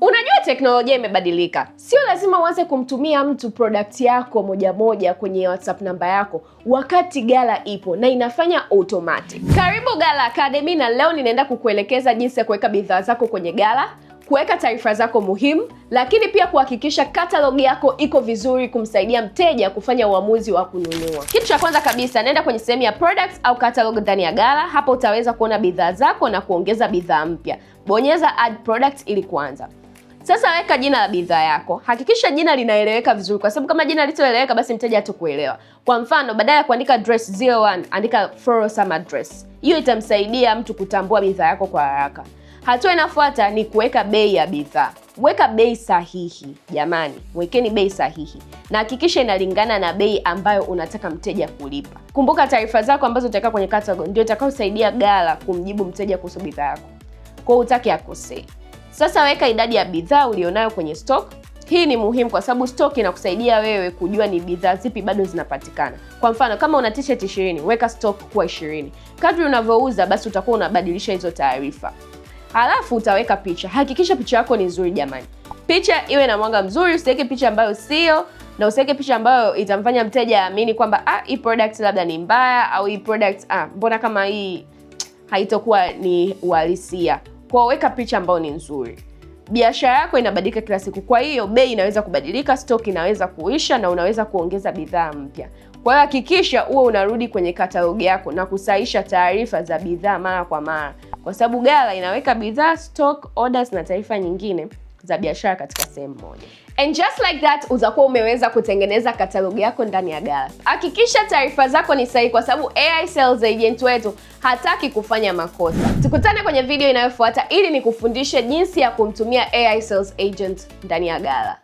Unajua teknolojia imebadilika. Sio lazima uanze kumtumia mtu product yako moja moja kwenye WhatsApp namba yako wakati Gala ipo na inafanya automatic. Karibu Gala Academy, na leo ninaenda kukuelekeza jinsi ya kuweka bidhaa zako kwenye Gala, kuweka taarifa zako muhimu, lakini pia kuhakikisha catalog yako iko vizuri kumsaidia mteja kufanya uamuzi wa kununua. Kitu cha kwanza kabisa, nenda kwenye sehemu ya products au catalog ndani ya Gala. Hapo utaweza kuona bidhaa zako na kuongeza bidhaa mpya. Bonyeza add product ili kuanza. Sasa weka jina la bidhaa yako. Hakikisha jina linaeleweka vizuri, kwa sababu kama jina litoeleweka basi mteja hatakuelewa. Kwa mfano, badala ya kuandika dress 01, andika floral summer dress. Hiyo itamsaidia mtu kutambua bidhaa yako kwa haraka. Hatua inafuata ni kuweka bei ya bidhaa. Weka bei sahihi. Jamani, wekeni bei sahihi. Na hakikisha inalingana na bei ambayo unataka mteja kulipa. Kumbuka taarifa zako ambazo utaweka kwenye catalog ndio itakayosaidia Gala kumjibu mteja kuhusu bidhaa yako. Kwa hiyo utaki akosee. Sasa weka idadi ya bidhaa ulionayo kwenye stock. Hii ni muhimu kwa sababu stock inakusaidia wewe kujua ni bidhaa zipi bado zinapatikana. Kwa mfano, kama una t-shirt 20, weka stock kuwa 20. Kadri unavyouza basi utakuwa unabadilisha hizo taarifa. Halafu utaweka picha. Hakikisha picha yako ni nzuri jamani. Picha iwe na mwanga mzuri, usiweke picha ambayo sio, na usiweke picha ambayo itamfanya mteja aamini kwamba hii product labda ni mbaya, au hii product mbona kama hii haitakuwa ni uhalisia. Kwa weka picha ambayo ni nzuri. Biashara yako inabadilika kila siku. Kwa hiyo bei inaweza kubadilika, stock inaweza kuisha, na unaweza kuongeza bidhaa mpya. Kwa hiyo hakikisha uwe unarudi kwenye katalogi yako na kusahisha taarifa za bidhaa mara kwa mara. Kwa sababu Gala inaweka bidhaa, stock, orders na taarifa nyingine za biashara katika sehemu moja. And just like that, utakuwa umeweza kutengeneza katalogi yako ndani ya Gala. Hakikisha taarifa zako ni sahihi, kwa sababu AI Sales Agent wetu hataki kufanya makosa. Tukutane kwenye video inayofuata ili nikufundishe jinsi ya kumtumia AI Sales Agent ndani ya Gala.